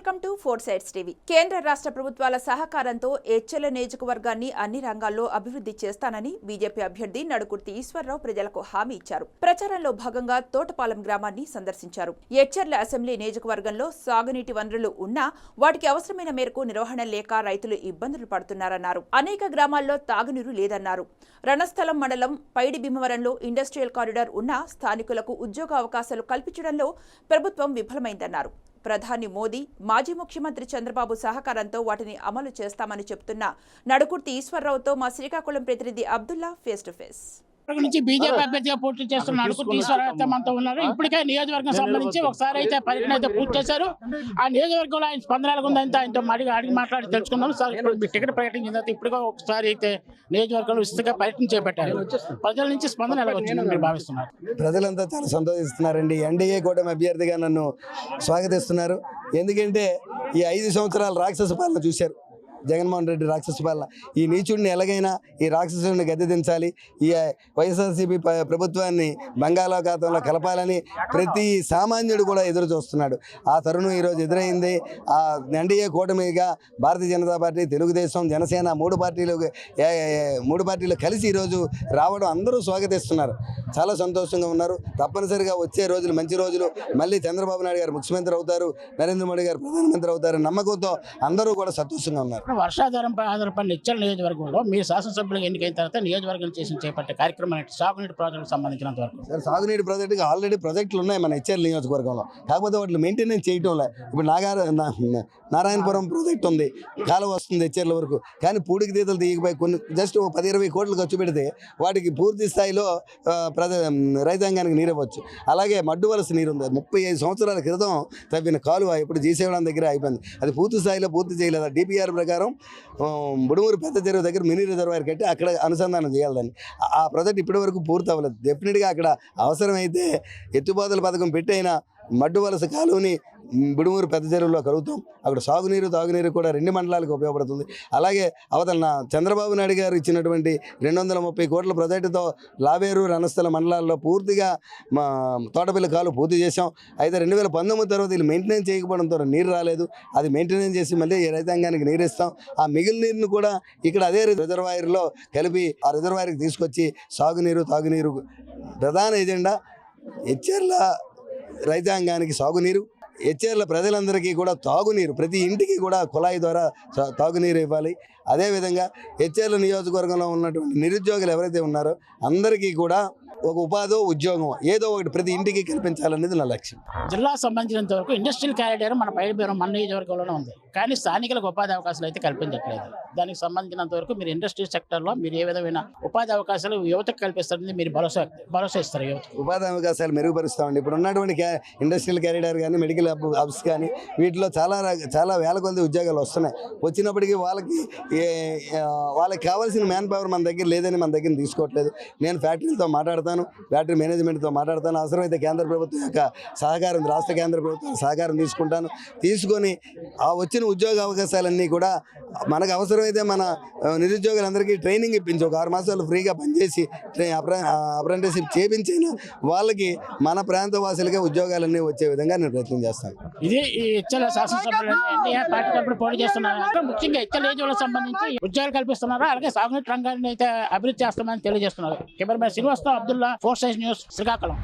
Welcome to four sides TV. కేంద్ర రాష్ట్ర ప్రభుత్వాల సహకారంతో ఎచ్చెర్ల నియోజకవర్గాన్ని అన్ని రంగాల్లో అభివృద్ధి చేస్తానని బీజేపీ అభ్యర్థి నడుకుర్తి ఈశ్వరరావు ప్రజలకు హామీ ఇచ్చారు. ప్రచారంలో భాగంగా తోటపాలెం గ్రామాన్ని సందర్శించారు. ఎచ్చెర్ల అసెంబ్లీ నియోజకవర్గంలో సాగునీటి వనరులు ఉన్నా వాటికి అవసరమైన మేరకు నిర్వహణ లేక రైతులు ఇబ్బందులు పడుతున్నారన్నారు. అనేక గ్రామాల్లో తాగునీరు లేదన్నారు. రణస్థలం మండలం పైడి భీమవరంలో ఇండస్ట్రియల్ కారిడార్ ఉన్నా స్థానికులకు ఉద్యోగ అవకాశాలు కల్పించడంలో ప్రభుత్వం విఫలమైందన్నారు. ప్రధాని మోదీ, మాజీ ముఖ్యమంత్రి చంద్రబాబు సహకారంతో వాటిని అమలు చేస్తామని చెప్తున్న నడుకుర్తి ఈశ్వరరావుతో మా శ్రీకాకుళం ప్రతినిధి అబ్దుల్లా ఫేస్ టు ఫేస్. నుంచి బీజేపీ అభ్యర్థిగా పోటీ చేస్తున్న నడుకుర్తి ఈశ్వరరావు మనతో ఉన్నారు. ఇప్పటికే నియోజకవర్గం సంబంధించి ఒకసారి అయితే పర్యటన అయితే పూర్తి చేశారు. ఆ నియోజకవర్గంలో ఆయన స్పందనలు ఉందంటే ఆయనతో అడిగి మాట్లాడి తెలుసుకుందాం. సార్, ఇప్పుడు టికెట్ ప్రకటించిన తర్వాత ఇప్పటికే ఒకసారి అయితే నియోజకవర్గంలో విస్తృతంగా పర్యటన చేపట్టారు. ప్రజల నుంచి స్పందన ఎలా వచ్చిందని మీరు భావిస్తున్నారు? ప్రజలంతా చాలా సంతోషిస్తున్నారండి. ఎన్డీఏ కూటమి అభ్యర్థిగా నన్ను స్వాగతిస్తున్నారు. ఎందుకంటే ఈ 5 సంవత్సరాలు రాక్షస పాలన చూశారు. జగన్మోహన్ రెడ్డి రాక్షస పాలన. ఈ నీచుడిని ఎలాగైనా ఈ రాక్షసుడిని గద్దెదించాలి, ఈ వైఎస్ఆర్సీపీ ప్రభుత్వాన్ని బంగాళాఖాతంలో కలపాలని ప్రతి సామాన్యుడు కూడా ఎదురు చూస్తున్నాడు. ఆ తరుణం ఈరోజు ఎదురైంది. ఆ ఎన్డీఏ కూటమిగా భారతీయ జనతా పార్టీ, తెలుగుదేశం, జనసేన మూడు పార్టీలు కలిసి ఈరోజు రావడం అందరూ స్వాగతిస్తున్నారు. చాలా సంతోషంగా ఉన్నారు. తప్పనిసరిగా వచ్చే రోజులు మంచి రోజులు. మళ్ళీ చంద్రబాబు నాయుడు గారు ముఖ్యమంత్రి అవుతారు, నరేంద్ర మోడీ గారు ప్రధానమంత్రి అవుతారు నమ్మకంతో అందరూ కూడా సంతోషంగా ఉన్నారు. వర్షాధారంపై ఆధారపడిన ఎచ్చెర్ల నియోజకవర్గంలో మీ శాసనసభ్యులు ఎన్నికైన తర్వాత నియోజకవర్గం చేపట్టే కార్యక్రమం సాగునీటి ప్రాజెక్టుకు సంబంధించినంత వరకు. సార్, సాగునీటి ప్రాజెక్టుకి ఆల్రెడీ ప్రాజెక్టులు ఉన్నాయి మన ఎచ్చెర్ల నియోజకవర్గంలో. కాకపోతే వాటిని మెయింటెనెన్స్ చేయటం లేదు. ఇప్పుడు నారాయణపురం ప్రాజెక్ట్ ఉంది, కాలువ వస్తుంది ఎచ్చెర్ల వరకు. కానీ పూడికి తీతలు తీయకపోయి కొన్ని జస్ట్ 10-20 కోట్లు ఖర్చు పెడితే వాటికి పూర్తి స్థాయిలో రైతాంగానికి నీరు ఇవ్వచ్చు. అలాగే మడ్డు వలస నీరు ఉంది. 35 సంవత్సరాల క్రితం తవ్విన కాలువ ఇప్పుడు జీసేవడం దగ్గర అయిపోయింది. అది పూర్తి స్థాయిలో పూర్తి చేయలేదు. డిపిఆర్ ప్రకారం బుడుమూరు పెద్ద చెరువు దగ్గర మినీ రిజర్వాయర్ కట్టి అక్కడ అనుసంధానం చేయాలని. ఆ ప్రాజెక్ట్ ఇప్పటి వరకు పూర్తి అవ్వలేదు. డెఫినెట్గా అక్కడ అవసరమైతే ఎత్తుపోతల పథకం పెట్టైనా మడ్డు వలస కాలువని బుడుమూరు పెద్ద చెరువులో కలుగుతాం. అక్కడ సాగునీరు తాగునీరు కూడా 2 మండలాలకు ఉపయోగపడుతుంది. అలాగే అవతల చంద్రబాబు నాయుడు గారు ఇచ్చినటువంటి 230 కోట్ల ప్రాజెక్టుతో లావేరు, రణస్థల మండలాల్లో పూర్తిగా మా తోటపల్లి కాలువ పూర్తి చేశాం. అయితే 2019 తర్వాత వీళ్ళు మెయింటెనెన్స్ చేయకపోవడంతో నీరు రాలేదు. అది మెయింటెనెన్స్ చేసి మళ్ళీ రైతాంగానికి నీరు ఇస్తాం. ఆ మిగిలిన నీరుని కూడా ఇక్కడ అదే రిజర్వాయర్లో కలిపి ఆ రిజర్వాయర్కి తీసుకొచ్చి సాగునీరు తాగునీరు ప్రధాన ఎజెండా. ఎచ్చెర్ల రైతాంగానికి సాగునీరు, ఎచ్చెర్ల ప్రజలందరికీ కూడా తాగునీరు, ప్రతి ఇంటికి కూడా కుళాయి ద్వారా తాగునీరు ఇవ్వాలి. అదేవిధంగా ఎచ్చెర్ల నియోజకవర్గంలో ఉన్నటువంటి నిరుద్యోగులు ఎవరైతే ఉన్నారో అందరికీ కూడా ఒక ఉపాధి, ఉద్యోగం ఏదో ఒకటి ప్రతి ఇంటికి కల్పించాలనేది నా లక్ష్యం. జిల్లా సంబంధించినంత వరకు ఇండస్ట్రియల్ కారిడార్ మన మన నియోజకవర్గంలోనే ఉంది. కానీ స్థానికులకు ఉపాధి అవకాశాలు అయితే కల్పించట్లేదు. దానికి సంబంధించినంత వరకు మీరు ఇండస్ట్రియల్ సెక్టర్లో మీరు ఏ విధమైన ఉపాధి అవకాశాలు యువతకు కల్పిస్తారని మీరు భరోసా ఇస్తారు? యువతకు ఉపాధి అవకాశాలు మెరుగుపరుస్తామండి. ఇప్పుడు ఉన్నటువంటి ఇండస్ట్రియల్ కారిడార్ కానీ, మెడికల్ హబ్స్ కానీ వీటిలో చాలా వేల కొద్ది ఉద్యోగాలు వస్తున్నాయి. వచ్చినప్పటికీ వాళ్ళకి కావాల్సిన మ్యాన్ పవర్ మన దగ్గర లేదని మన దగ్గర తీసుకోవట్లేదు. నేను ఫ్యాక్టరీలతో మాట్లాడతాను, ఫ్యాక్టరీ మేనేజ్మెంట్తో మాట్లాడతాను. అవసరమైతే కేంద్ర ప్రభుత్వం యొక్క సహకారం, రాష్ట్ర కేంద్ర ప్రభుత్వం సహకారం తీసుకొని ఆ వచ్చిన ఉద్యోగ అవకాశాలన్నీ కూడా మనకు అవసరమైతే మన నిరుద్యోగులందరికీ ట్రైనింగ్ ఇప్పించి ఒక 6 మాసాలు ఫ్రీగా పనిచేసి అప్రెంటిస్షిప్ చేయించిన వాళ్ళకి మన ప్రాంత వాసులకే ఉద్యోగాలన్నీ వచ్చే విధంగా నేను ప్రయత్నం చేస్తాను. ఇది ఈ ఎచ్చెర్ల శాసనసభ్యులు పార్టీ తరపున పోటీ చేస్తున్నారు. ముఖ్యంగా ఎచ్చెర్ల నియోజకవర్గం సంబంధించి ఉద్యోగాలు కల్పిస్తున్నారు. అలాగే సాగునీటి రంగాన్ని అయితే అభివృద్ధి చేస్తామని తెలియజేస్తున్నారు. కెమెరామెన్ శ్రీనివాస్తో Abdullah, four sides news, Srikakulam.